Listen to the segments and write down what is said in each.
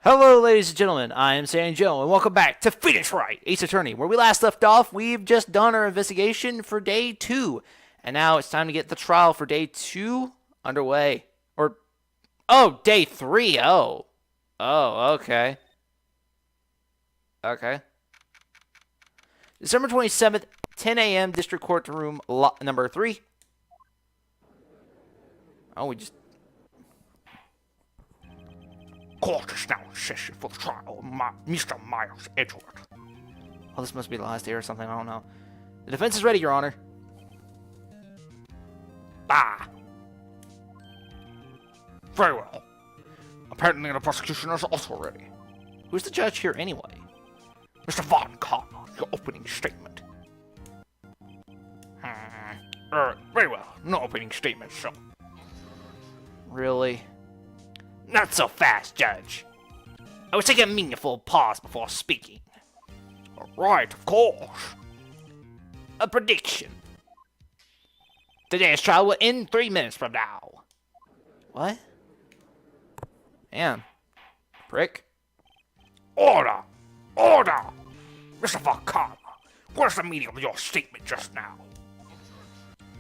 Hello, ladies and gentlemen. I am Sandy Joe, and welcome back to Finish Right, Ace Attorney. Where we last left off, we've just done our investigation for day 2, and now it's time to get the trial for day 2 underway. Day 3. Okay. Okay. December 27th, 10 a.m., District Court Room number 3. Court is now in session for the trial of Mr. Miles Edgeworth. Oh, this must be the last day or something. I don't know. The defense is ready, Your Honor. Ah. Very well. Apparently the prosecution is also ready. Who's the judge here anyway? Mr. Von Connor, your opening statement. Very well. No opening statement, so. Really? Not so fast, Judge. I was taking a meaningful pause before speaking. Right, of course. A prediction. Today's trial will end 3 minutes from now. What? Man. Prick. Order! Order! Mr. Von Connor, what's the meaning of your statement just now?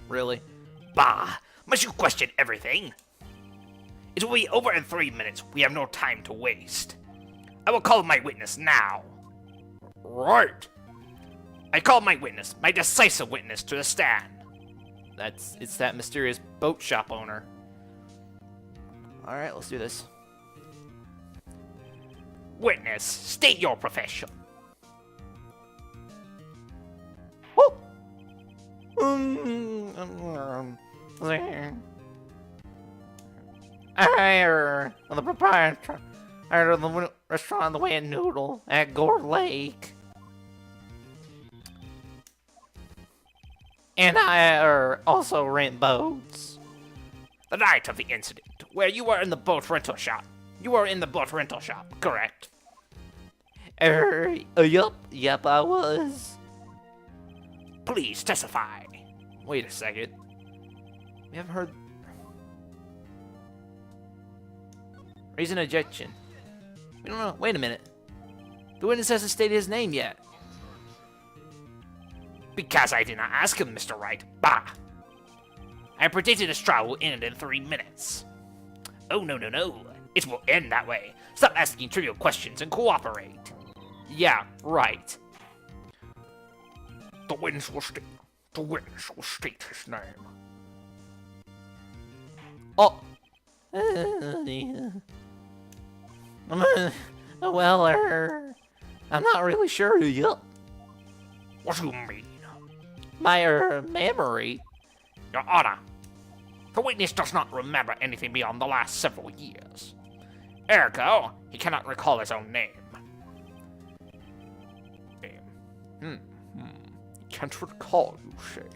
Really? Bah! Must you question everything? It will be over in 3 minutes. We have no time to waste. I will call my witness now. Right. I call my witness, my decisive witness, to the stand. It's that mysterious boat shop owner. Alright, let's do this. Witness, state your profession. Woo! I'm the proprietor of the restaurant on the way in Noodle at Gore Lake. And I also rent boats. The night of the incident, where you were in the boat rental shop. You were in the boat rental shop, correct? Yup, I was. Please testify. Wait a second. We haven't heard. Raise an objection. We don't know. Wait a minute. The witness hasn't stated his name yet. Because I did not ask him, Mr. Wright. Bah! I predicted this trial will end in 3 minutes. Oh, no. It will end that way. Stop asking trivial questions and cooperate. Yeah, right. The witness will state his name. Oh. Well, I'm not really sure. Yup. What do you mean? My, memory. Your Honor, the witness does not remember anything beyond the last several years. Ergo, he cannot recall his own name. Can't recall, you say?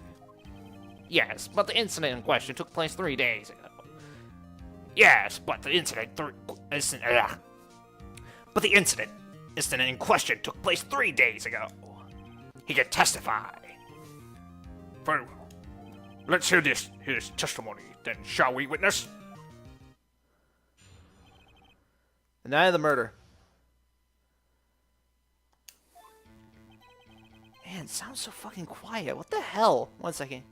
Yes, but the incident in question took place 3 days ago. Yes, but the incident in question took place 3 days ago. He can testify. Very well. Let's hear his testimony, then, shall we, witness? The night of the murder. Man, it sounds so fucking quiet. What the hell? 1 second.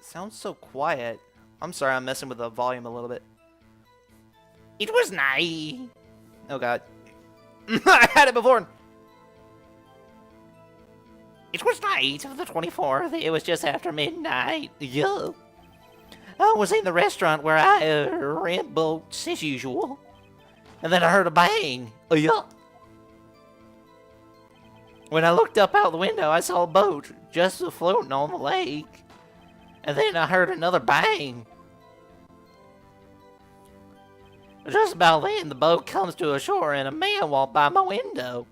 Sounds so quiet. I'm sorry, I'm messing with the volume a little bit. It was night. Oh god. I had it before. It was night of the 24th. It was just after midnight. Yup. I was in the restaurant where I rent boats as usual. And then I heard a bang. Yup. When I looked up out the window, I saw a boat just floating on the lake. And then I heard another bang. Just about then, the boat comes to a shore and a man walked by my window.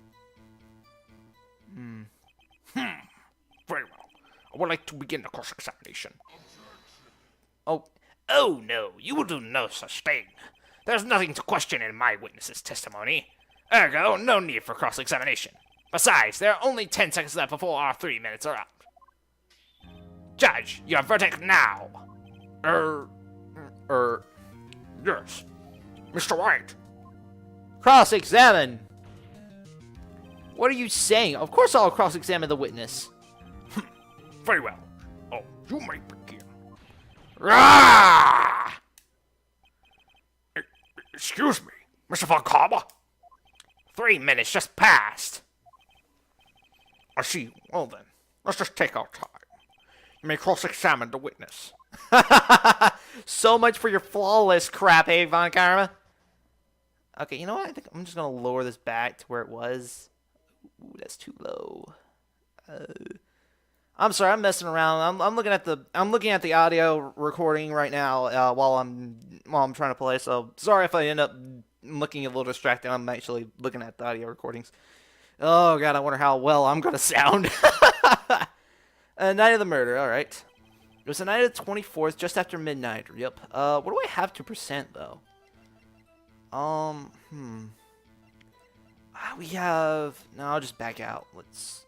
Very well. I would like to begin the cross-examination. Oh no, you will do no such thing. There's nothing to question in my witness's testimony. Ergo, no need for cross-examination. Besides, there are only 10 seconds left before our 3 minutes are up. Judge, your verdict now. Yes. Mr. Wright. Cross-examine. What are you saying? Of course I'll cross-examine the witness. Very well. Oh, you may begin. Rah! Excuse me, Mr. Von Karma? 3 minutes just passed. I see. Well then, let's just take our time. You may cross-examine the witness. So much for your flawless crap, eh, Von Karma? Okay, you know what? I think I'm just gonna lower this back to where it was. Ooh, that's too low. I'm sorry, I'm messing around. I'm looking at the audio recording right now while I'm trying to play. So sorry if I end up looking a little distracted. I'm actually looking at the audio recordings. Oh god, I wonder how well I'm gonna sound. Night of the murder. All right. It was the night of the 24th, just after midnight. Yep. What do I have to percent though? We have. No, I'll just back out. Let's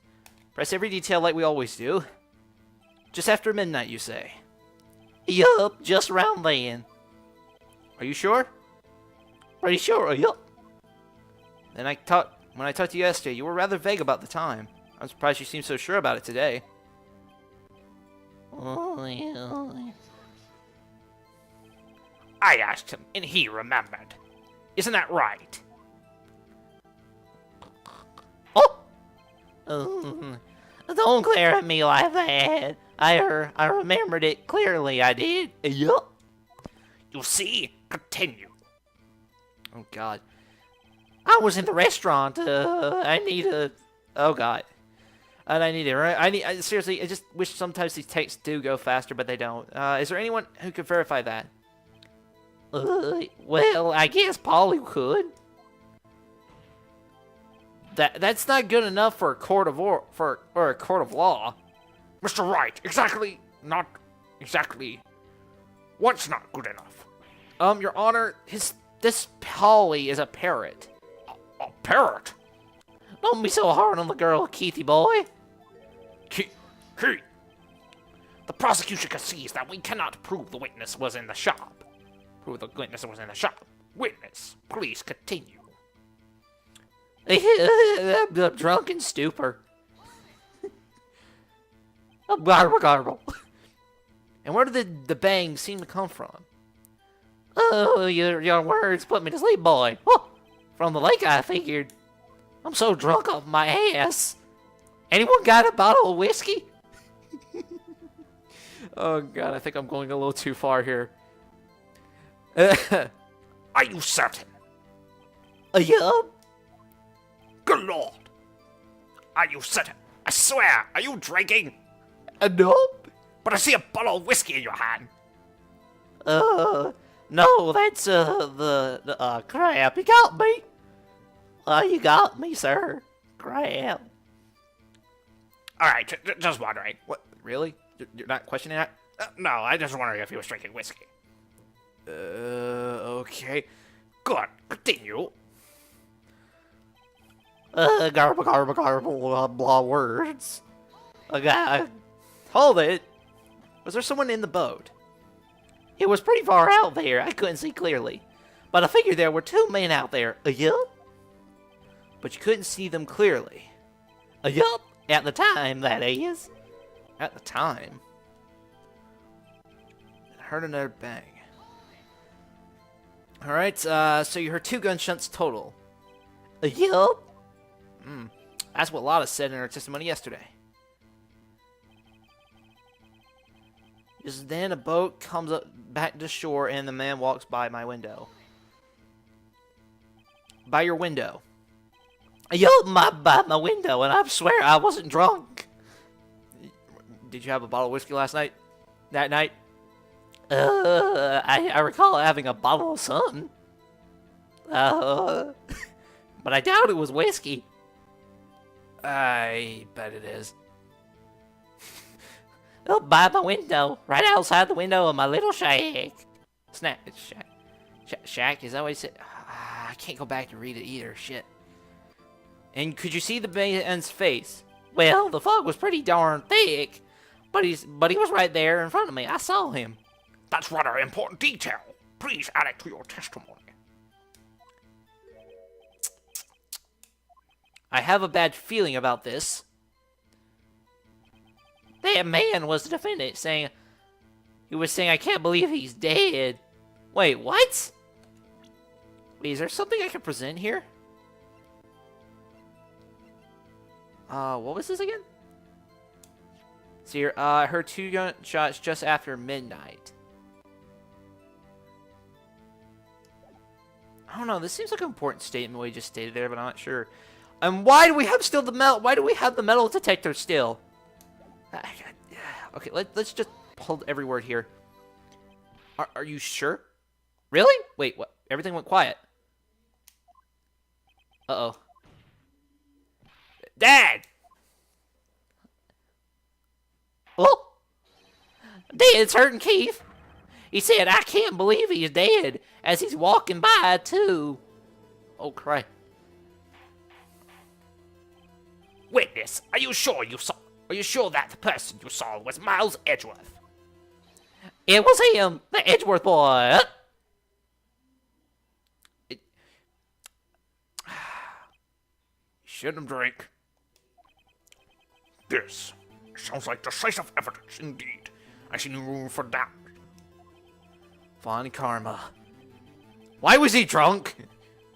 press every detail like we always do. Just after midnight, you say? Yup, just around then. Are you sure? Pretty sure. Yup. Then when I talked to you yesterday, you were rather vague about the time. I'm surprised you seem so sure about it today. I asked him, and he remembered. Isn't that right? Don't glare at me like that. I remembered it clearly. I did. Yup. You see? Continue. Oh God. I was in the restaurant. I need a. Oh God. And I need it. Right? Seriously. I just wish sometimes these texts do go faster, but they don't. Is there anyone who could verify that? Well, I guess Polly could. That's not good enough for a court of a court of law. Mr. Wright, not exactly. What's not good enough? Your Honor, this Polly is a parrot. A parrot? Don't be so hard on the girl, Keithy boy. Keith. The prosecution concedes that we cannot prove the witness was in the shop. Witness, please continue. The drunken stupor. Garble. And where did the bang seem to come from? Oh, your words put me to sleep, boy. Oh, from the lake, I figured. I'm so drunk off my ass. Anyone got a bottle of whiskey? Oh, God, I think I'm going a little too far here. Are you certain? Yup. Good Lord. Are you certain? I swear, are you drinking? Nope. But I see a bottle of whiskey in your hand. No, that's, the crap. You got me. You got me, sir. Crap. Alright, just wondering. What, really? You're not questioning that? No, I just wondering if he was drinking whiskey. Okay. Good, continue. Garble, blah words. Hold it. Was there someone in the boat? It was pretty far out there. I couldn't see clearly. But I figured there were 2 men out there. Yup. But you couldn't see them clearly. Yup. At the time, that is. At the time. I heard another bang. Alright, so you heard 2 gunshots total. Yup. That's what Lotta said in her testimony yesterday. Just then a boat comes up back to shore and the man walks by my window. By your window. Yup, by my window, and I swear I wasn't drunk. Did you have a bottle of whiskey last night? That night? I recall having a bottle of something. But I doubt it was whiskey. I bet it is. Oh, by my window. Right outside the window of my little shack. Shack? Is that what he said? I can't go back and read it either. Shit. And could you see the man's face? Well, the fog was pretty darn thick. But he was right there in front of me. I saw him. That's rather important detail. Please add it to your testimony. I have a bad feeling about this. That man was the defendant, saying I can't believe he's dead. Wait, what? Wait, is there something I can present here? What was this again? See here, I heard 2 gunshots just after midnight. I don't know, this seems like an important statement we just stated there, but I'm not sure. And why do we have still the metal? Why do we have the metal detector still? Okay, let's just hold every word here. Are you sure? Really? Wait, what? Everything went quiet. Uh-oh. Dad! Oh! Dad's hurting Keith. He said, I can't believe he's dead, as he's walking by, too. Oh, crap. Witness, are you sure that the person you saw was Miles Edgeworth? It was him, the Edgeworth boy. Shouldn't drink. This sounds like decisive evidence indeed. I see no room for doubt. Von Karma. Why was he drunk?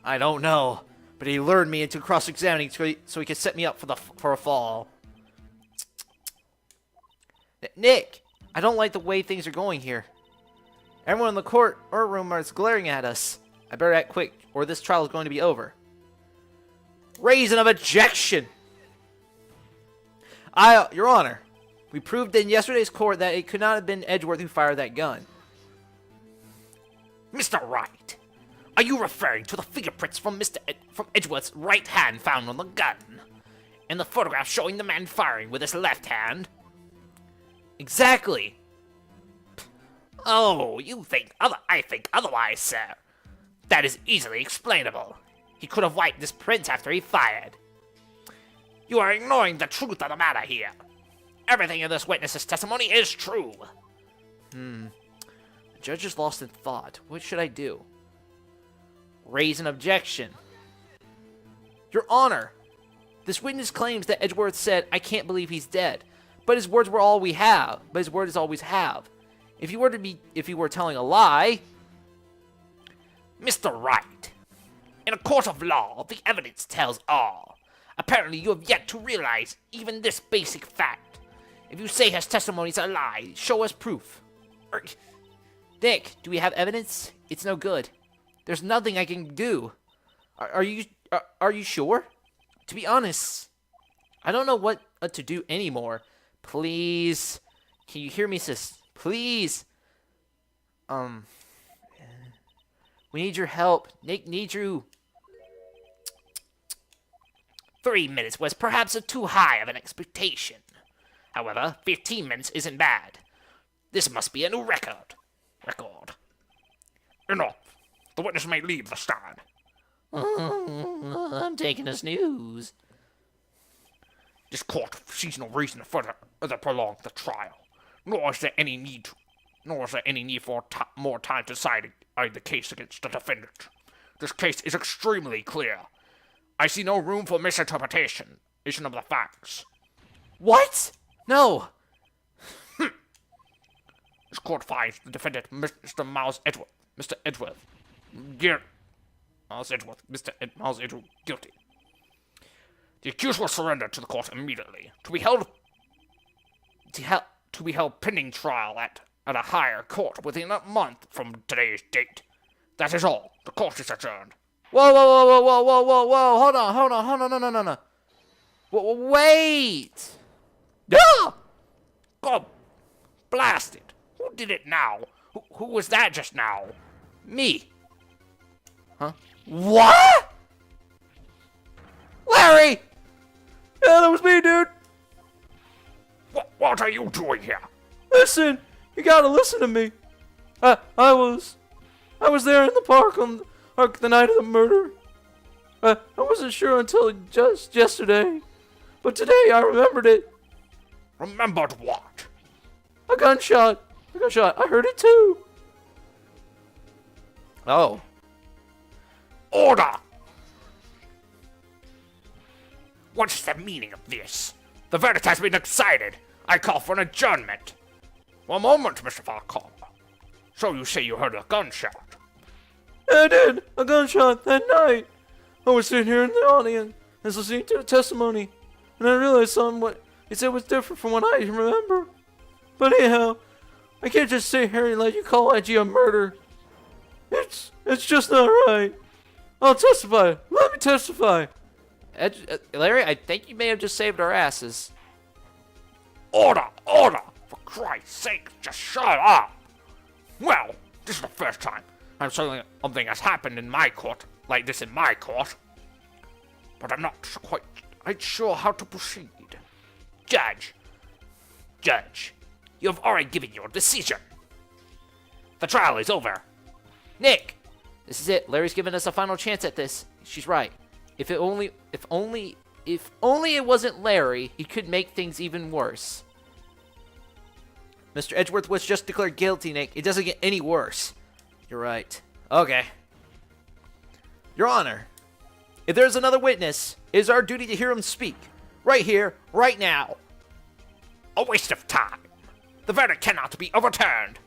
I don't know, but he lured me into cross-examining so he could set me up for a fall. Nick, I don't like the way things are going here. Everyone in the courtroom is glaring at us. I better act quick, or this trial is going to be over. Reason of objection! Your Honor, we proved in yesterday's court that it could not have been Edgeworth who fired that gun. Mr. Wright, are you referring to the fingerprints from from Edgeworth's right hand found on the gun, and the photograph showing the man firing with his left hand? Exactly. Oh, I think otherwise, sir. That is easily explainable. He could have wiped his prints after he fired. You are ignoring the truth of the matter here. Everything in this witness's testimony is true. The judge is lost in thought. What should I do? Raise an objection. Your Honor, this witness claims that Edgeworth said, I can't believe he's dead. But his words were all we have. But his word is all we have. If he were telling a lie... Mr. Wright, in a court of law, the evidence tells all. Apparently, you have yet to realize even this basic fact. If you say his testimony is a lie, show us proof. Nick, do we have evidence? It's no good. There's nothing I can do. Are you sure? To be honest, I don't know what to do anymore. Please, can you hear me, sis? Please. We need your help. Nick needs you. 3 minutes was perhaps too high of an expectation. However, 15 minutes isn't bad. This must be a new record. Enough. The witness may leave the stand. I'm taking a snooze. This court sees no reason to further prolong the trial. Nor is there any need for more time to decide the case against the defendant. This case is extremely clear. I see no room for misinterpretation of the facts. What? No. This court finds the defendant, Mr. Miles Edgeworth, guilty. The accused will surrender to the court immediately, to be held pending trial at a higher court within a month from today's date. That is all. The court is adjourned. Whoa! Hold on, no. Wait! Ah! God blast it. Who did it now? Who was that just now? Me. Huh? What? Larry! Yeah, that was me, dude. What are you doing here? Listen, you gotta listen to me. I was there in the park on the night of the murder. I wasn't sure until just yesterday, but today I remembered it. Remembered what? A gunshot! A gunshot! I heard it too! Oh. Order! What is the meaning of this? The verdict has been decided. I call for an adjournment. One moment, Mr. Falcon. So you say you heard a gunshot? I did! A gunshot that night! I was sitting here in the audience and listening to the testimony, and I realized something what he said was different from what I remember. But anyhow, I can't just sit here and let you call IG a murder. It's just not right. I'll testify. Let me testify. Larry, I think you may have just saved our asses. Order! Order! For Christ's sake, just shut up! Well, this is the first time something has happened in my court, like this in my court. But I'm not quite sure how to proceed. Judge, you have already given your decision. The trial is over. Nick, this is it. Larry's given us a final chance at this. She's right. If only it wasn't Larry, he could make things even worse. Mr. Edgeworth was just declared guilty, Nick. It doesn't get any worse. You're right. Okay. Your Honor, if there's another witness, it is our duty to hear him speak. Right here, right now. A waste of time. The verdict cannot be overturned.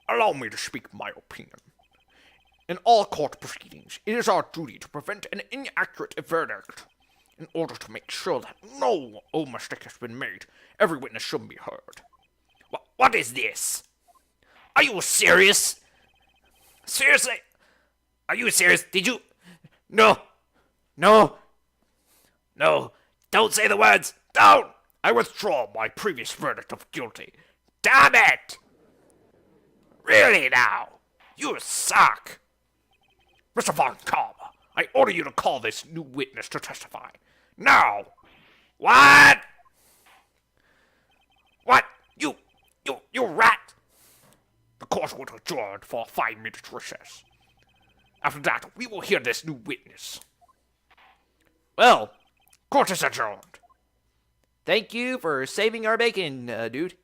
Allow me to speak my opinion. In all court proceedings, it is our duty to prevent an inaccurate verdict. In order to make sure that no mistake has been made, every witness should be heard. What is this? Are you serious? Seriously? Are you serious? Did you... No. Don't say the words. Don't! I withdraw my previous verdict of guilty. Damn it! Really now? You suck. Mr. Von Cobb, I order you to call this new witness to testify. Now! What? What? You rat! The court will adjourn for a 5-minute recess. After that, we will hear this new witness. Well, court is adjourned. Thank you for saving our bacon, dude.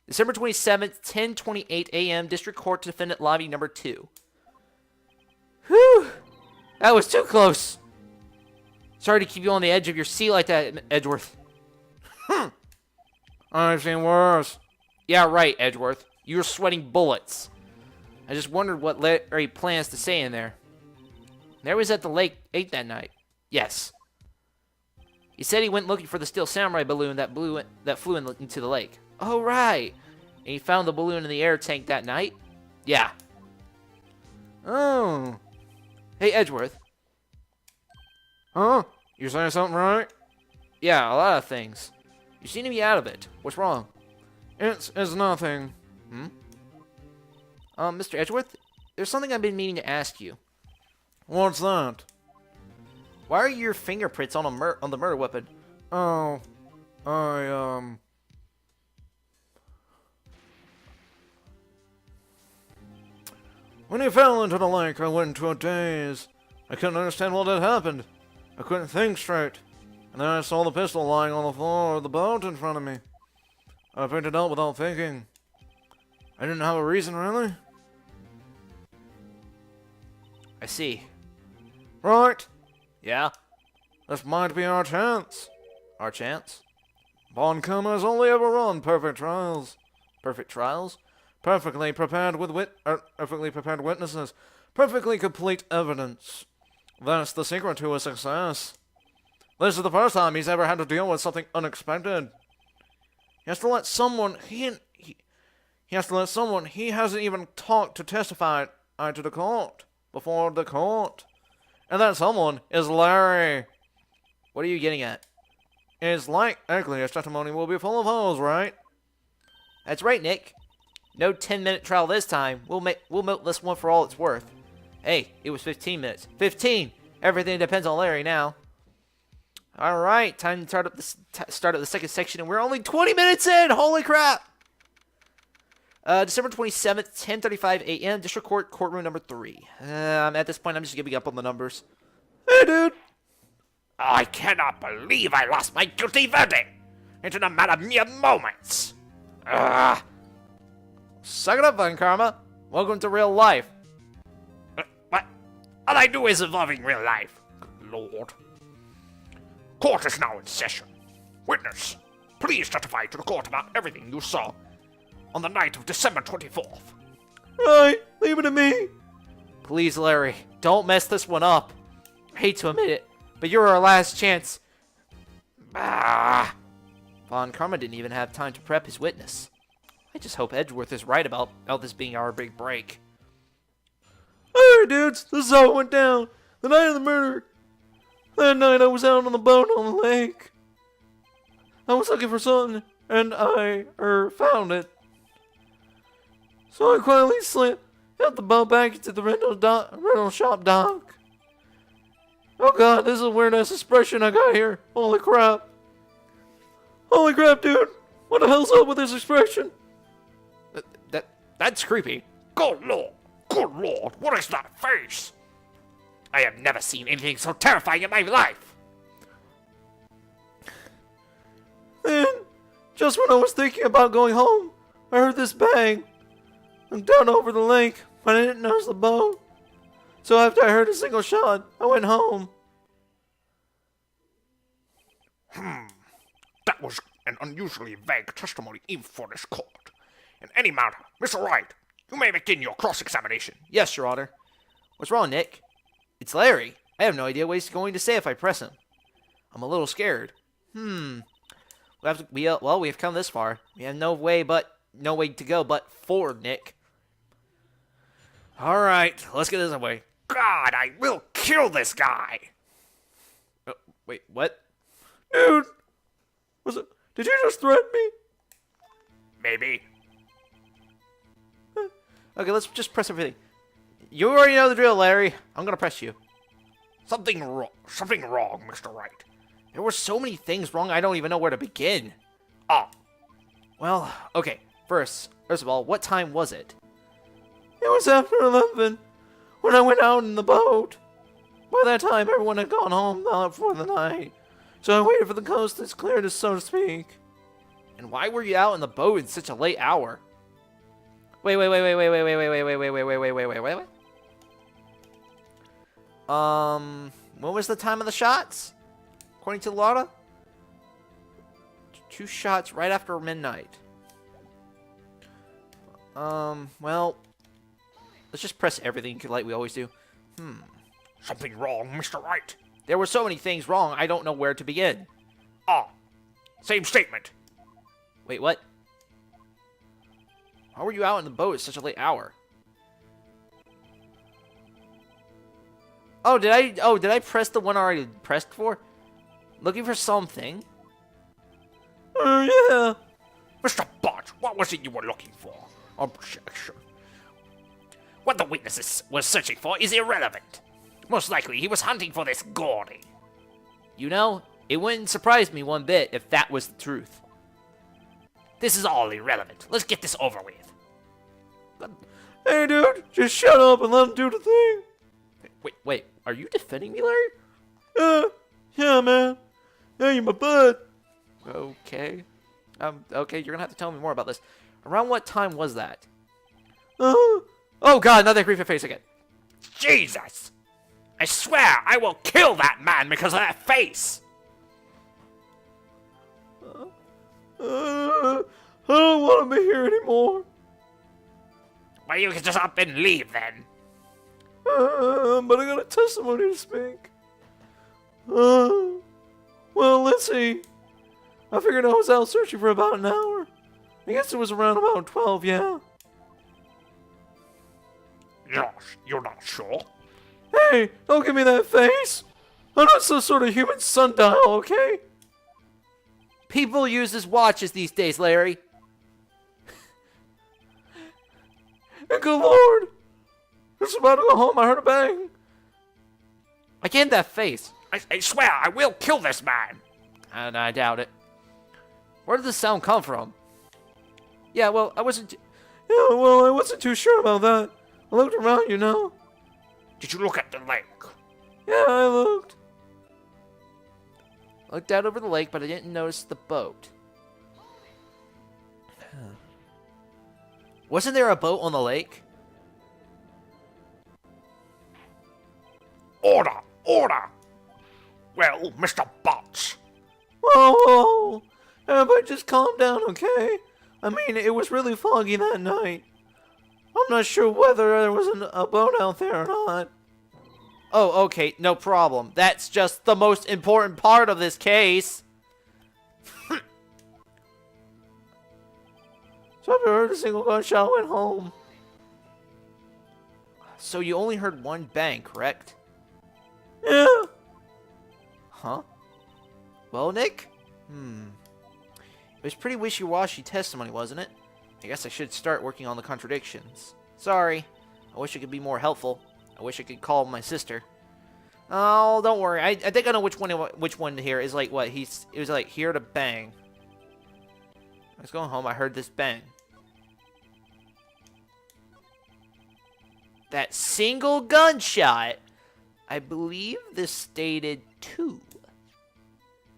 December 27th, 10:28 a.m., District Court Defendant Lobby number 2. Whew! That was too close. Sorry to keep you on the edge of your seat like that, Edgeworth. I've seen worse. Yeah, right, Edgeworth. You were sweating bullets. I just wondered what Larry plans to say in there. Larry was at the lake 8 that night. Yes. He said he went looking for the Steel Samurai balloon that flew into the lake. Oh, right. And he found the balloon in the air tank that night? Yeah. Oh. Hey, Edgeworth. Huh? You saying something right? Yeah, a lot of things. You seem to be out of it. What's wrong? It's nothing. Mr. Edgeworth, there's something I've been meaning to ask you. What's that? Why are your fingerprints on the murder weapon? Oh, When he fell into the lake, I went into a daze. I couldn't understand what had happened. I couldn't think straight. And then I saw the pistol lying on the floor of the boat in front of me. I picked it up without thinking. I didn't have a reason, really. I see. Right. Yeah? This might be our chance. Our chance? Von Koma has only ever run perfect trials. Perfect trials? Perfectly prepared perfectly prepared witnesses. Perfectly complete evidence. That's the secret to his success. This is the first time he's ever had to deal with something unexpected. He has to let someone he hasn't even talked to testify to the court before the court. And that someone is Larry. What are you getting at? It's likely his testimony will be full of holes, right? That's right, Nick. No 10-minute trial this time. We'll milk this one for all it's worth. Hey, it was 15 minutes. 15! Everything depends on Larry now. All right, time to start up the second section, and we're only 20 minutes in. Holy crap! December 27th, 10:35 a.m. District Court, courtroom number 3. At this point, I'm just giving up on the numbers. Hey, dude. I cannot believe I lost my guilty verdict. It's in a matter of mere moments. Ugh. Suck it up, then, Karma. Welcome to real life. What? All I do is evolving real life. Good Lord. Court is now in session. Witness, please testify to the court about everything you saw on the night of December 24th. Right, leave it to me. Please, Larry, don't mess this one up. I hate to admit it, but you're our last chance. Ah. Von Karma didn't even have time to prep his witness. I just hope Edgeworth is right about this being our big break. Alright, dudes, this is how it went down. The night of the murder. That night I was out on the boat on the lake. I was looking for something, and I found it. So I quietly slipped out the boat back into the rental shop dock. Oh god, this is a weird ass expression I got here. Holy crap. Holy crap, dude. What the hell's up with this expression? That's creepy. Good Lord. Good Lord. What is that face? I have never seen anything so terrifying in my life. Then, just when I was thinking about going home, I heard this bang. I'm down over the lake, but I didn't notice the boat. So after I heard a single shot, I went home. That was an unusually vague testimony even for this court. In any matter, Mr. Wright, you may begin your cross-examination. Yes, Your Honor. What's wrong, Nick? It's Larry. I have no idea what he's going to say if I press him. I'm a little scared. We have come this far. We have no way to go but forward, Nick. All right, let's get this away. God, I will kill this guy. Oh, wait, what? Dude, did you just threaten me? Maybe. Okay, let's just press everything. You already know the drill, Larry. I'm gonna press you. Something wrong, Mr. Wright. There were so many things wrong, I don't even know where to begin. Ah, Well, okay. First of all, what time was it? It was after 11 when I went out in the boat. By that time, everyone had gone home for the night. So I waited for the coast to clear, so to speak. And why were you out in the boat in such a late hour? Wait. When was the time of the shots? According to Laura? 2 shots right after midnight. Well, let's just press everything like we always do. something wrong, Mr. Wright. There were so many things wrong, I don't know where to begin. Ah, same statement. Wait, what? How were you out in the boat at such a late hour? Oh, did I press the one I already pressed for? Looking for something. Yeah. Mr. Botch, what was it you were looking for? Objection. What the witness was searching for is irrelevant. Most likely, he was hunting for this Gordy. You know, it wouldn't surprise me one bit if that was the truth. This is all irrelevant. Let's get this over with. Hey, dude, just shut up and let him do the thing. Wait, are you defending me, Larry? Yeah, man. Hey, you my bud. Okay. Okay, you're gonna have to tell me more about this. Around what time was that? Uh, Oh god, another creepy face again. Jesus! I swear I will kill that man because of that face! I don't want to be here anymore. Well, you can just up and leave then. But I got a testimony to speak. Well, let's see. I figured I was out searching for about an hour. I guess it was around about 12, yeah. You're not sure? Hey, don't give me that face. I'm not some sort of human sundial, okay? People use his watches these days, Larry. And good lord. Just about to go home, I heard a bang. Again, that face. I swear I will kill this man! And I doubt it. Where did this sound come from? Yeah, well, I wasn't too sure about that. I looked around, you know. Did you look at the lake? Yeah, I looked. Looked out over the lake, but I didn't notice the boat. Wasn't there a boat on the lake? Order! Order! Well, Mr. Botts. Whoa, whoa! Everybody just calm down, okay? I mean, it was really foggy that night. I'm not sure whether there was a boat out there or not. Oh, okay, no problem. That's just the most important part of this case. So I heard a single gunshot, went home. So you only heard one bang, correct? Yeah. Huh? Well, Nick? It was pretty wishy-washy testimony, wasn't it? I guess I should start working on the contradictions. Sorry. I wish I could be more helpful. I wish I could call my sister. Oh, don't worry. I think I know which one here is like what it was like here to bang. I was going home. I heard this bang. That single gunshot. I believe this stated 2.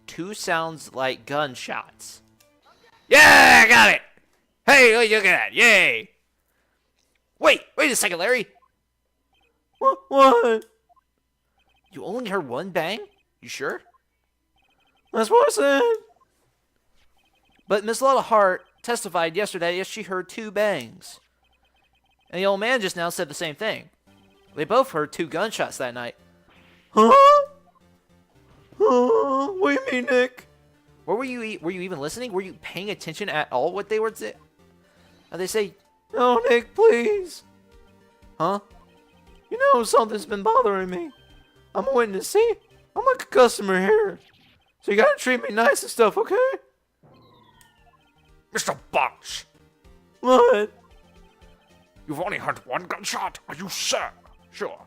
2 sounds like gunshots. Yeah, I got it! Hey, look at that. Yay! Wait a second, Larry. What? You only heard one bang? You sure? That's what I said. But Miss Lotta Hart testified yesterday that she heard 2 bangs. And the old man just now said the same thing. They both heard 2 gunshots that night. Huh? What do you mean, Nick? Were you even listening? Were you paying attention at all what they were saying? They say, No, Nick, please. huh? You know something's been bothering me. I'm a witness, see? I'm like a customer here. So you gotta treat me nice and stuff, okay? Mr. Botts, What? you've only heard one gunshot. Are you sure? Sure.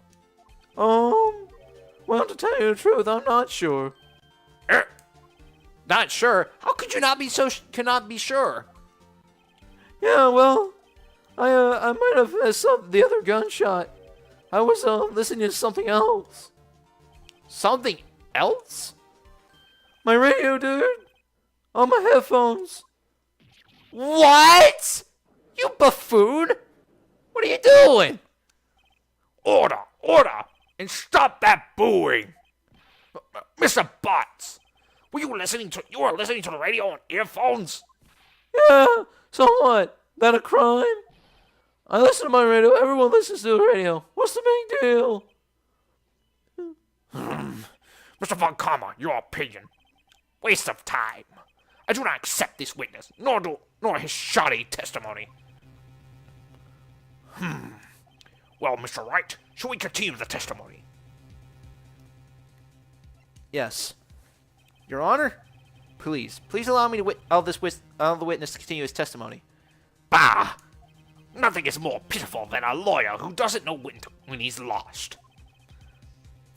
Well, to tell you the truth, I'm not sure. Not sure? How could you not be cannot be sure? Yeah, well, I might have messed up the other gunshot. I was, listening to something else. Something else? My radio, dude. On my headphones. What? You buffoon! What are you doing? Order! Order! And stop that booing! Mr. Botts, you were listening to the radio on earphones? Yeah, so what? That a crime? I listen to my radio. Everyone listens to the radio. What's the big deal? Mr. Von Karma, your opinion. Waste of time. I do not accept this witness, nor his shoddy testimony. Well, Mr. Wright, shall we continue the testimony? Yes. Your Honor? Please allow me to allow the witness to continue his testimony. Bah! Nothing is more pitiful than a lawyer who doesn't know when he's lost.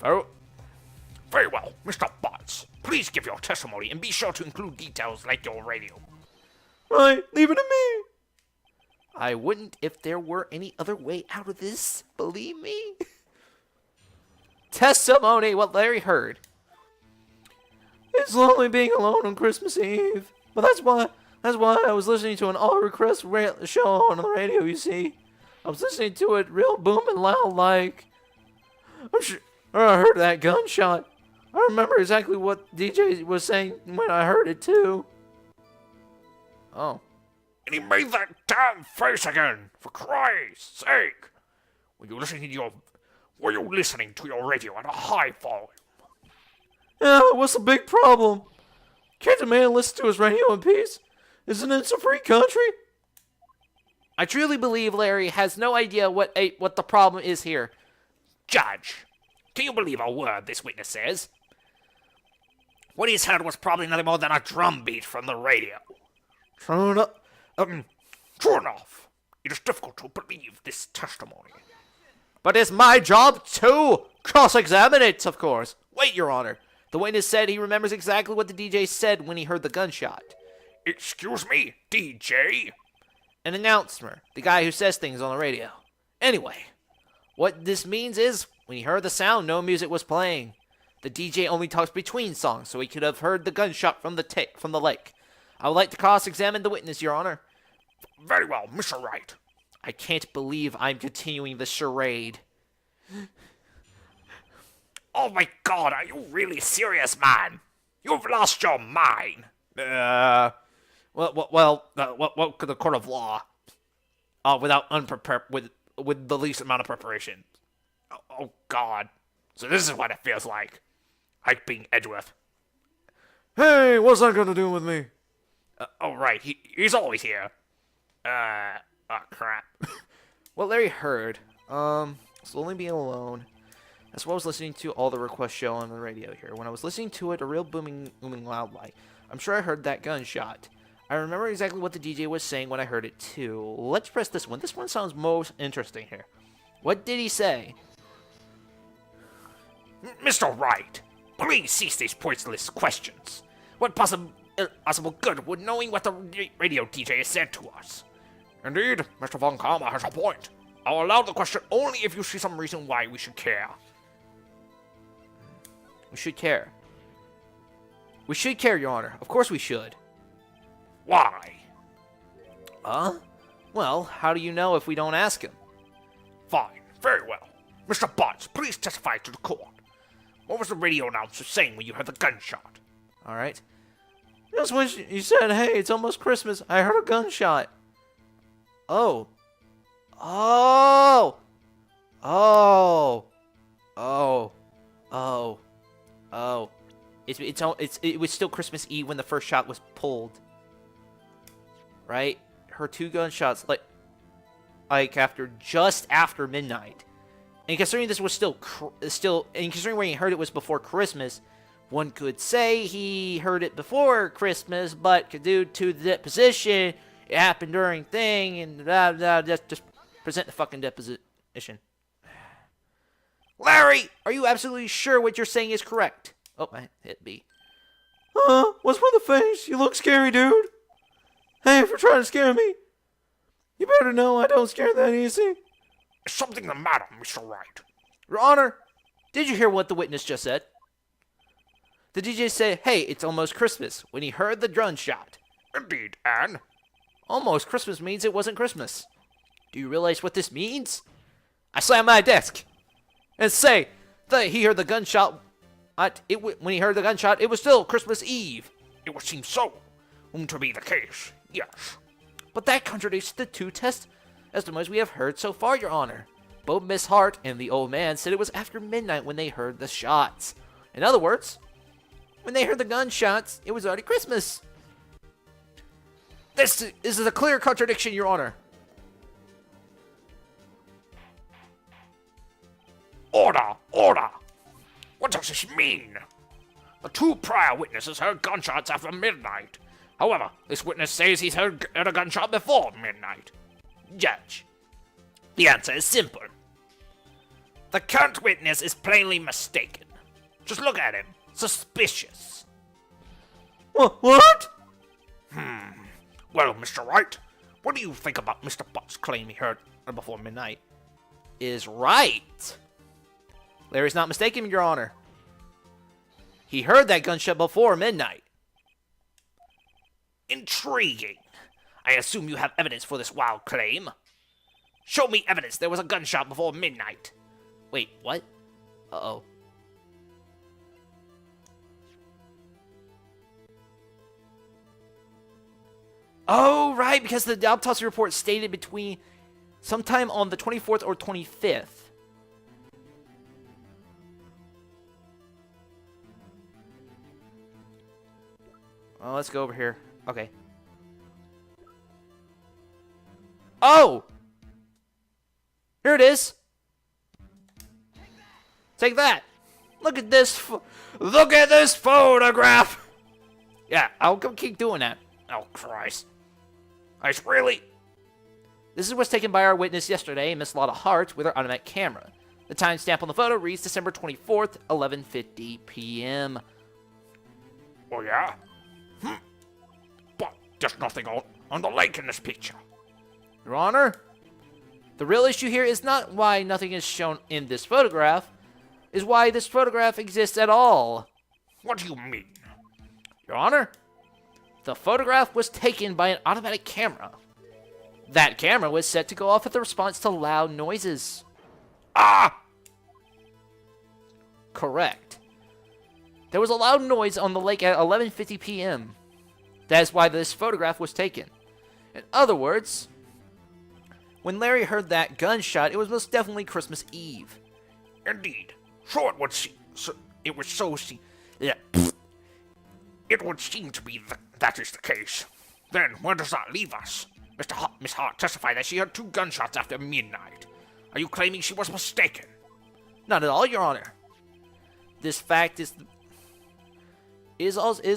Very well, Mr. Botts. Please give your testimony and be sure to include details like your radio. Right, leave it to me. I wouldn't if there were any other way out of this, believe me. Testimony, what Larry heard. It's lonely being alone on Christmas Eve. But that's why I was listening to an all-request show on the radio, you see. I was listening to it real booming loud like. I'm sure I heard that gunshot. I remember exactly what DJ was saying when I heard it, too. Oh. And he made that damn face again, for Christ's sake! Were you listening to your radio at a high volume? Yeah, what's the big problem? Can't a man listen to his radio in peace? Isn't it a free country? I truly believe Larry has no idea what the problem is here. Judge, can you believe a word this witness says? What he's heard was probably nothing more than a drum beat from the radio. True enough. It is difficult to believe this testimony. But it's my job to cross-examine it, of course. Wait, Your Honor. The witness said he remembers exactly what the DJ said when he heard the gunshot. Excuse me, DJ? An announcer, the guy who says things on the radio. Anyway, what this means is, when he heard the sound, no music was playing. The DJ only talks between songs, so he could have heard the gunshot from the lake. I would like to cross-examine the witness, Your Honor. Very well, Mr. Wright. I can't believe I'm continuing the charade. Oh my God, are you really serious, man? You've lost your mind. What could the court of law? Without unprepared, with the least amount of preparation. Oh God. So this is what it feels like being Edgeworth. Hey, what's that got to do with me? Oh, right, he's always here. Oh crap. What Larry heard, slowly being alone, as well as listening to all the requests show on the radio here. When I was listening to it, a real booming loud light. I'm sure I heard that gunshot. I remember exactly what the DJ was saying when I heard it too. Let's press this one. This one sounds most interesting here. What did he say? Mr. Wright, please cease these pointless questions. What possible good would knowing what the radio DJ has said to us? Indeed, Mr. Von Karma has a point. I'll allow the question only if you see some reason why we should care. We should care. We should care, Your Honor. Of course we should. Why? Well, how do you know if we don't ask him? Fine, very well. Mr. Butts, please testify to the court. What was the radio announcer saying when you heard the gunshot? All right. Just when you said, hey, it's almost Christmas, I heard a gunshot. Oh. Oh. Oh. Oh. Oh. Oh. It was still Christmas Eve when the first shot was pulled. Right? Her 2 gunshots, just after midnight. And considering this was still, and considering when he heard it was before Christmas, one could say he heard it before Christmas, but due to the deposition, it happened during thing, and just present the fucking deposition. Larry, are you absolutely sure what you're saying is correct? Oh, I hit B. What's with the face? You look scary, dude. Hey, if you're trying to scare me, you better know I don't scare that easy. Is something the matter, Mr. Wright? Your Honor, did you hear what the witness just said? The DJ said, hey, it's almost Christmas, when he heard the gunshot. Indeed, and? Almost Christmas means it wasn't Christmas. Do you realize what this means? I slam my desk and say that he heard the gunshot. When he heard the gunshot, it was still Christmas Eve. It would seem so. To be the case, yes. But that contradicts the 2 testimonies we have heard so far, Your Honor. Both Miss Hart and the old man said it was after midnight when they heard the shots. In other words, when they heard the gunshots, it was already Christmas. This is a clear contradiction, Your Honor. Order! Order! What does this mean? The 2 prior witnesses heard gunshots after midnight. However, this witness says he's heard a gunshot before midnight. Judge, the answer is simple. The current witness is plainly mistaken. Just look at him. Suspicious. What? Well, Mr. Wright, what do you think about Mr. Butt's claim he heard before midnight? Is right. Larry's not mistaken, Your Honor. He heard that gunshot before midnight. Intriguing. I assume you have evidence for this wild claim. Show me evidence there was a gunshot before midnight. Wait, what? Uh-oh. Oh, right, because the autopsy report stated between sometime on the 24th or 25th. Oh, let's go over here. Okay. Oh! Here it is. Take that. Look at this. Look at this photograph. Yeah, I'll keep doing that. Oh, Christ. It's really... This is what's taken by our witness yesterday, Miss Lotta Hart, with her automatic camera. The timestamp on the photo reads December 24th, 11:50 p.m. Oh, yeah? But there's nothing on the lake in this picture. Your Honor, the real issue here is not why nothing is shown in this photograph. is why this photograph exists at all. What do you mean? Your Honor, the photograph was taken by an automatic camera. That camera was set to go off with a response to loud noises. Ah! Correct. There was a loud noise on the lake at 11:50 p.m. That is why this photograph was taken. In other words, when Larry heard that gunshot, it was most definitely Christmas Eve. Indeed. So it would seem. Yeah. It would seem to be that is the case. Then where does that leave us? Miss Hart testified that she heard 2 gunshots after midnight. Are you claiming she was mistaken? Not at all, Your Honor. This fact is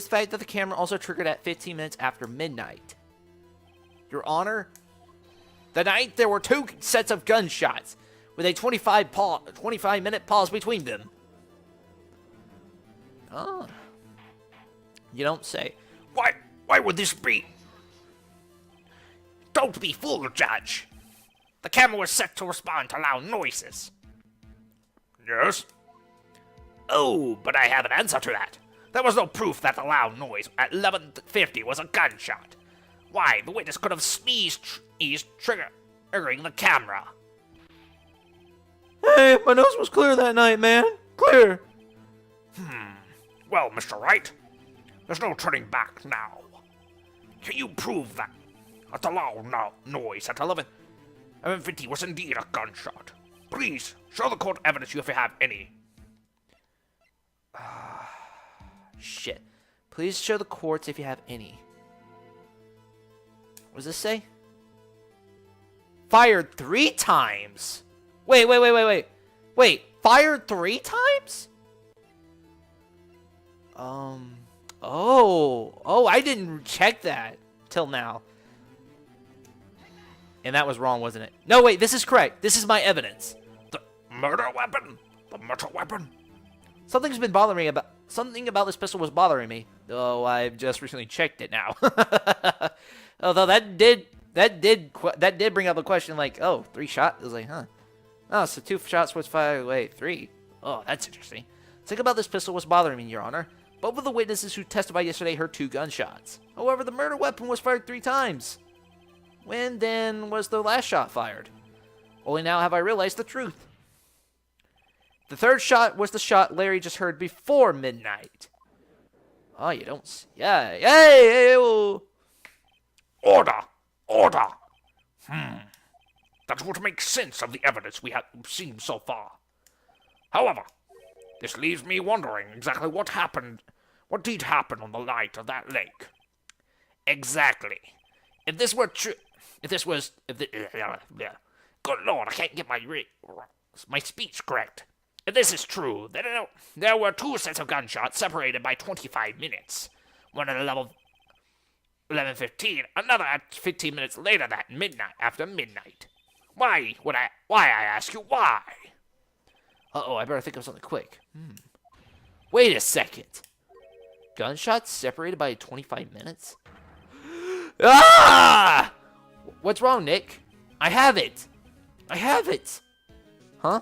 fact that the camera also triggered at 15 minutes after midnight. Your Honor, the night there were 2 sets of gunshots with a 25-minute pause between them. Oh. You don't say. Why would this be? Don't be fooled, Judge. The camera was set to respond to loud noises. Yes? Oh, but I have an answer to that. There was no proof that the loud noise at 11:50 was a gunshot. Why, the witness could have sneezed, triggering the camera. Hey, my nose was clear that night, man. Clear. Well, Mr. Wright, there's no turning back now. Can you prove that the loud noise at 11:50 was indeed a gunshot? Please, show the court evidence if you have any. Shit. Please show the courts if you have any. What does this say? Fired 3 times. Wait. Wait, fired 3 times? Oh, I didn't check that till now. And that was wrong, wasn't it? No, wait, this is correct. This is my evidence. The murder weapon? The murder weapon? Something about this pistol was bothering me. Oh, I've just recently checked it now. Although that did bring up a question like, oh, 3 shots? It was like, huh. Oh, so 2 shots was fired. Wait, 3. Oh, that's interesting. Something about this pistol was bothering me, Your Honor. Both of the witnesses who testified yesterday heard 2 gunshots. However, the murder weapon was fired 3 times. When then was the last shot fired? Only now have I realized the truth. The 3rd shot was the shot Larry just heard before midnight. Oh, you don't... Yeah, hey, oh. Order! That would make sense of the evidence we have seen so far. However, this leaves me wondering exactly what did happen on the night of that lake. Exactly. If this were true... Good Lord, I can't get my speech correct. If this is true, then there were 2 sets of gunshots separated by 25 minutes. One at 11:15, another at 15 minutes later after midnight. Why, I ask you, why? Uh-oh, I better think of something quick. Wait a second. Gunshots separated by 25 minutes? Ah! What's wrong, Nick? I have it. Huh?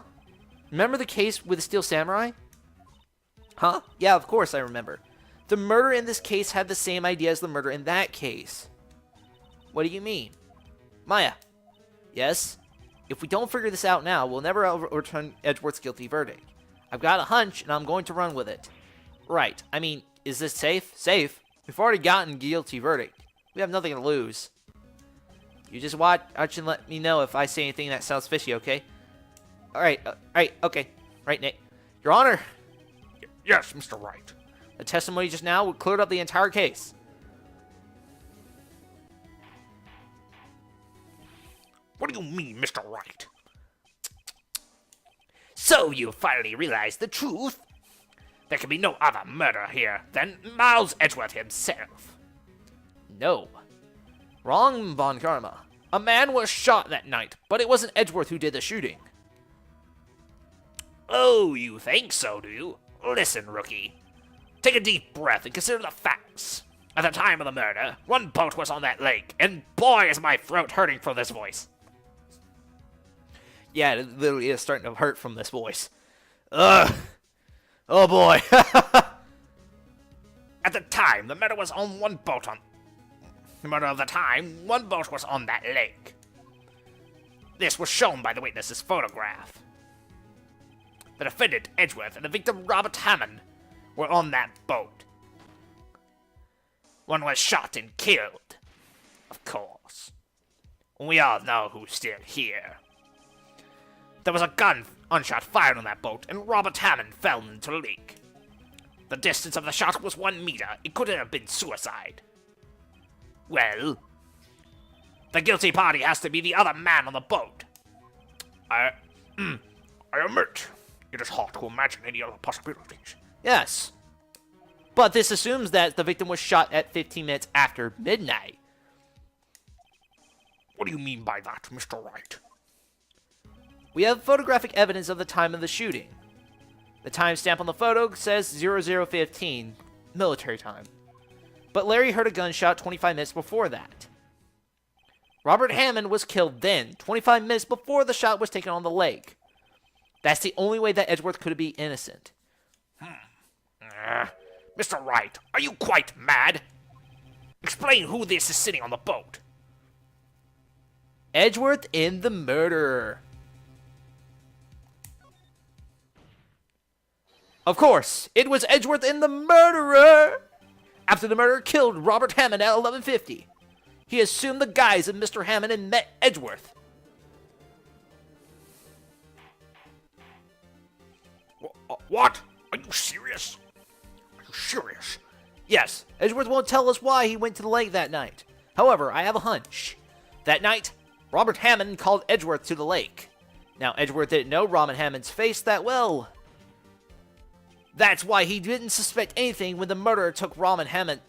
Remember the case with the Steel Samurai? Huh? Yeah, of course I remember. The murder in this case had the same idea as the murder in that case. What do you mean? Maya. Yes? If we don't figure this out now, we'll never overturn Edgeworth's guilty verdict. I've got a hunch, and I'm going to run with it. Right. I mean, is this safe? Safe? We've already gotten guilty verdict. We have nothing to lose. You just watch and let me know if I say anything that sounds fishy, okay? Alright, okay. Right, Nick. Your Honor. Yes, Mr. Wright. The testimony just now cleared up the entire case. What do you mean, Mr. Wright? So you finally realized the truth? There can be no other murder here than Miles Edgeworth himself. No. Wrong, Von Karma. A man was shot that night, but it wasn't Edgeworth who did the shooting. Oh, you think so, do you? Listen, rookie. Take a deep breath and consider the facts. At the time of the murder, 1 boat was on that lake, and boy is my throat hurting from this voice. Yeah, it literally is starting to hurt from this voice. Ugh. Oh boy. At the time, the murder was on one boat on... The murder of the time, one boat was on that lake. This was shown by the witness's photograph. The defendant, Edgeworth, and the victim, Robert Hammond, were on that boat. One was shot and killed, of course. We all know who's still here. There was a gunshot fired on that boat, and Robert Hammond fell into the lake. The distance of the shot was 1 meter. It couldn't have been suicide. Well, the guilty party has to be the other man on the boat. I admit, it is hard to imagine any other possibilities. Yes. But this assumes that the victim was shot at 15 minutes after midnight. What do you mean by that, Mr. Wright? We have photographic evidence of the time of the shooting. The timestamp on the photo says 0015, military time. But Larry heard a gunshot 25 minutes before that. Robert Hammond was killed then, 25 minutes before the shot was taken on the lake. That's the only way that Edgeworth could be innocent. Mr. Wright, are you quite mad? Explain who this is sitting on the boat. Edgeworth and the murderer. Of course, it was Edgeworth and the murderer! After the murderer killed Robert Hammond at 11:50, he assumed the guise of Mr. Hammond and met Edgeworth. What? Are you serious? Are you serious? Yes, Edgeworth won't tell us why he went to the lake that night. However, I have a hunch. That night, Robert Hammond called Edgeworth to the lake. Now, Edgeworth didn't know Robert Hammond's face that well. That's why he didn't suspect anything when the murderer took Robert Hammond's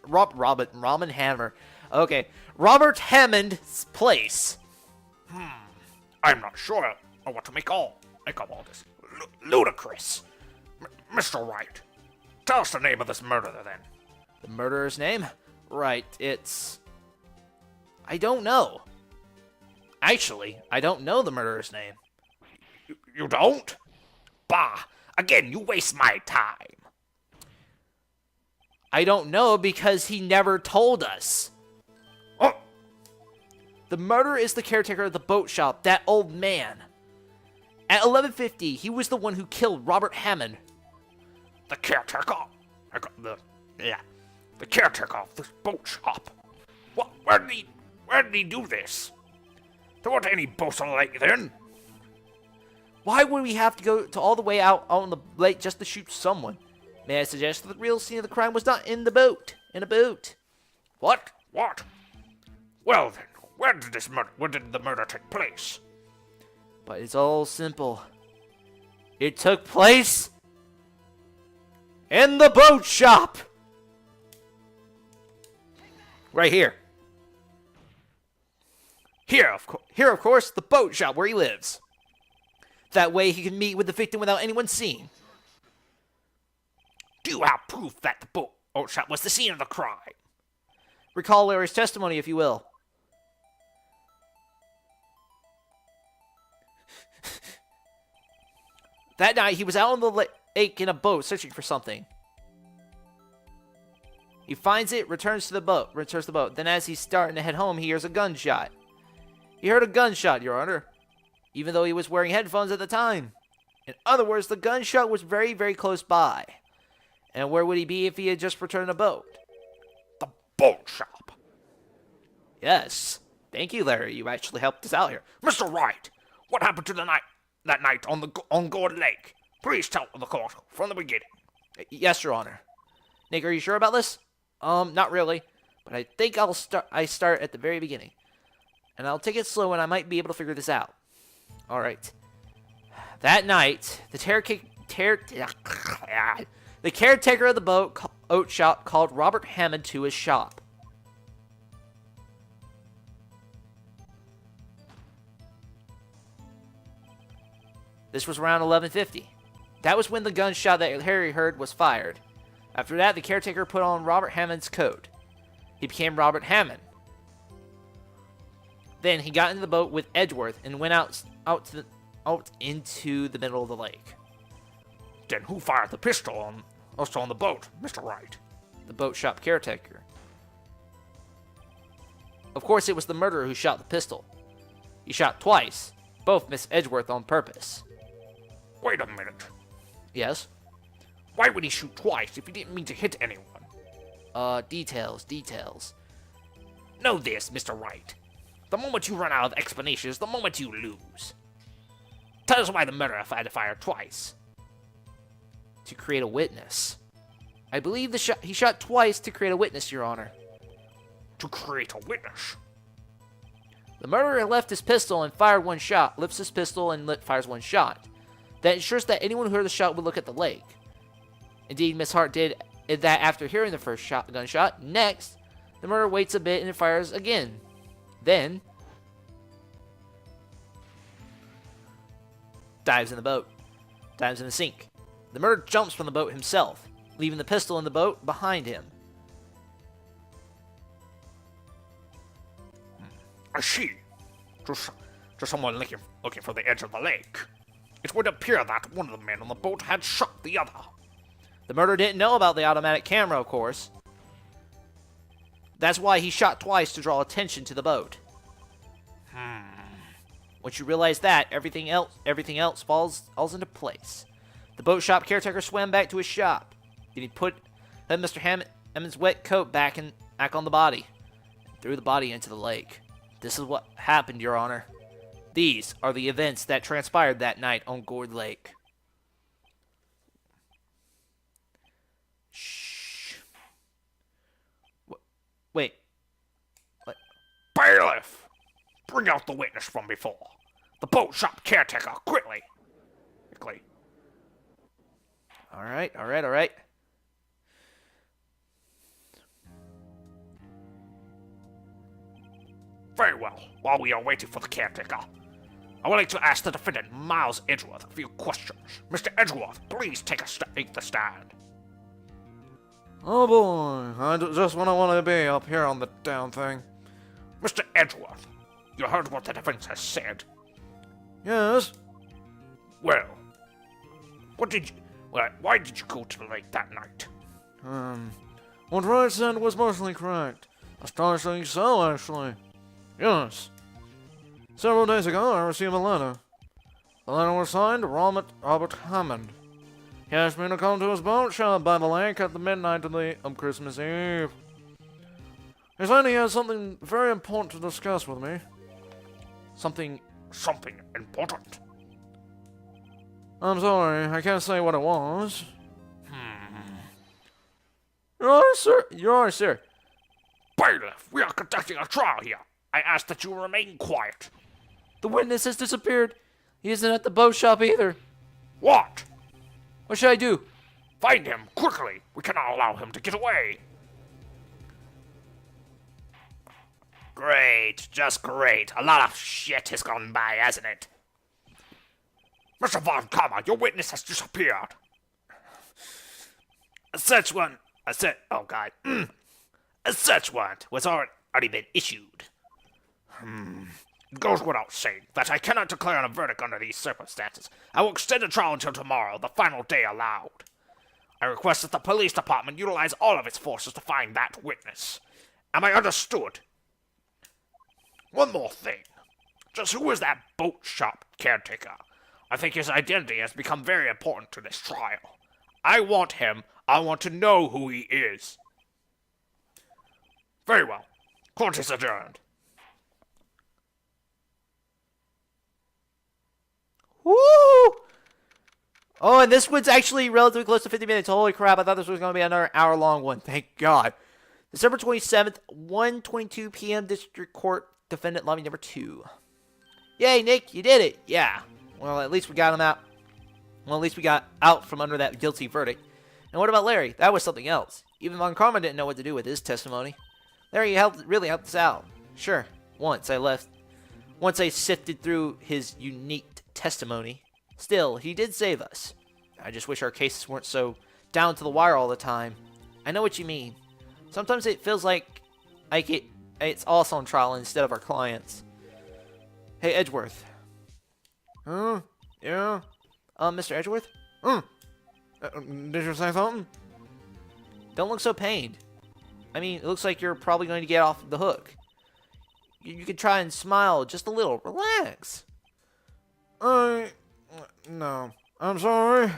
place. I'm not sure what to make of all this. Ludicrous. Mr. Wright, tell us the name of this murderer, then. The murderer's name? Right, it's... I don't know. Actually, I don't know the murderer's name. You don't? Bah! Again, you waste my time. I don't know because he never told us. Oh, The murderer is the caretaker of the boat shop, that old man. At 11:50, he was the one who killed Robert Hammond. the caretaker. The caretaker of this boat shop. What? Where did he do this? There weren't any boats on the lake then. Why would we have to go to all the way out on the lake just to shoot someone? May I suggest that the real scene of the crime was not in the boat? In a boat. What? What? Well then, where did the murder take place? But it's all simple. It took place in the boat shop. Right here. Here, of course, the boat shop where he lives. That way he can meet with the victim without anyone seeing. Do you have proof that the boat shop was the scene of the crime? Recall Larry's testimony, if you will. That night, he was out on the lake in a boat searching for something. He finds it, returns the boat. Then as he's starting to head home, he hears a gunshot. He heard a gunshot, Your Honor, even though he was wearing headphones at the time. In other words, the gunshot was very, very close by. And where would he be if he had just returned a boat? The boat shop. Yes. Thank you, Larry. You actually helped us out here. Mr. Wright, what happened to that night on Gourd Lake? Please tell the court from the beginning. Yes, Your Honor. Nick, are you sure about this? Not really. But I think I start at the very beginning. And I'll take it slow and I might be able to figure this out. Alright. That night, the caretaker of the boat shop called Robert Hammond to his shop. This was around 11:50. That was when the gunshot that Harry heard was fired. After that, the caretaker put on Robert Hammond's coat. He became Robert Hammond. Then he got into the boat with Edgeworth and went out into the middle of the lake. Then who fired the pistol on us on the boat, Mr. Wright? The boat shop caretaker. Of course, it was the murderer who shot the pistol. He shot twice. Both Miss Edgeworth on purpose. Wait a minute. Yes? Why would he shoot twice if he didn't mean to hit anyone? Details. Know this, Mr. Wright. The moment you run out of explanations, the moment you lose. Tell us why the murderer had to fire twice. To create a witness. I believe he shot twice to create a witness, Your Honor. To create a witness? The murderer left his pistol and fired one shot, lifts his pistol and fires one shot. That ensures that anyone who heard the shot would look at the lake. Indeed, Miss Hart did that after hearing the first gunshot. Next, the murderer waits a bit and fires again. Then, dives in the boat. Dives in the sink. The murderer jumps from the boat himself, leaving the pistol in the boat behind him. I see. Just someone looking for the edge of the lake. It would appear that one of the men on the boat had shot the other. The murderer didn't know about the automatic camera, of course. That's why he shot twice to draw attention to the boat. Once you realize that, everything else falls into place. The boat shop caretaker swam back to his shop. Then he put Mr. Hammond's wet coat back on the body, and threw the body into the lake. This is what happened, Your Honor. These are the events that transpired that night on Gourd Lake. Shh. Wait. What? Bailiff! Bring out the witness from before. The boat shop caretaker, quickly. All right. Very well. While we are waiting for the caretaker, I would like to ask the defendant, Miles Edgeworth, a few questions. Mr. Edgeworth, please take the stand. Oh boy, just when I want to be up here on the damn thing. Mr. Edgeworth, you heard what the defense has said. Yes? Well, why did you go to the lake that night? What Wright said was mostly correct. Astonishingly so, actually. Yes. Several days ago, I received a letter. The letter was signed Robert Hammond. He asked me to come to his boat shop by the lake at the midnight of Christmas Eve. He said he had something very important to discuss with me. Something important? I'm sorry, I can't say what it was. Your Honor, sir. Bailiff, we are conducting a trial here. I ask that you remain quiet. The witness has disappeared. He isn't at the boat shop either. What? What should I do? Find him, quickly. We cannot allow him to get away. Great, just great. A lot of shit has gone by, hasn't it? Mr. Von Kammer, your witness has disappeared. A search warrant was already been issued. It goes without saying that I cannot declare a verdict under these circumstances. I will extend the trial until tomorrow, the final day allowed. I request that the police department utilize all of its forces to find that witness. Am I understood? One more thing. Just who is that boat shop caretaker? I think his identity has become very important to this trial. I want him. I want to know who he is. Very well. Court is adjourned. Woo! Oh, and this one's actually relatively close to 50 minutes. Holy crap, I thought this was going to be another hour-long one. Thank God. December 27th, 1:22 p.m. District Court, Defendant Lobby Number 2. Yay, Nick, you did it. Yeah. Well, at least we got him out. Well, at least we got out from under that guilty verdict. And what about Larry? That was something else. Even Von Karma didn't know what to do with his testimony. Larry really helped us out. Sure, once I sifted through his unique testimony. Still, he did save us. I just wish our cases weren't so down to the wire all the time. I know what you mean. Sometimes it feels like it's us on trial instead of our clients. Hey, Edgeworth. Huh? Yeah? Mr. Edgeworth? Did you say something? Don't look so pained. I mean, it looks like you're probably going to get off the hook. You could try and smile just a little. Relax. No. I'm sorry,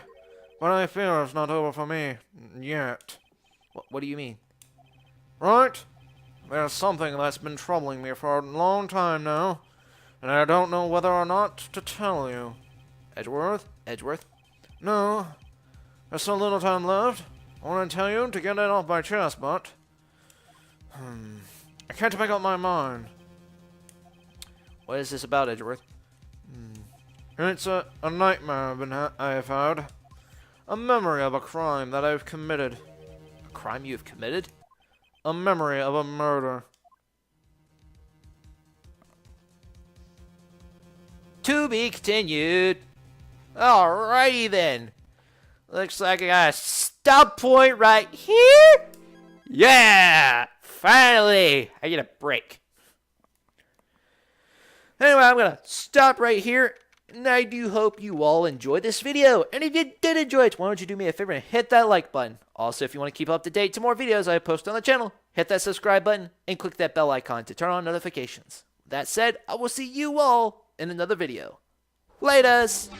but I fear it's not over for me yet. What do you mean? Right? There's something that's been troubling me for a long time now, and I don't know whether or not to tell you. Edgeworth? Edgeworth? No. There's so little time left. I want to tell you to get it off my chest, but... I can't make up my mind. What is this about, Edgeworth? It's a nightmare I've had. A memory of a crime that I've committed. A crime you have committed? A memory of a murder. To be continued. Alrighty then. Looks like I got a stop point right here. Yeah! Finally! I get a break. Anyway, I'm gonna stop right here. And I do hope you all enjoyed this video. And if you did enjoy it, why don't you do me a favor and hit that like button. Also, if you want to keep up to date to more videos I post on the channel, hit that subscribe button and click that bell icon to turn on notifications. That said, I will see you all in another video. Laters!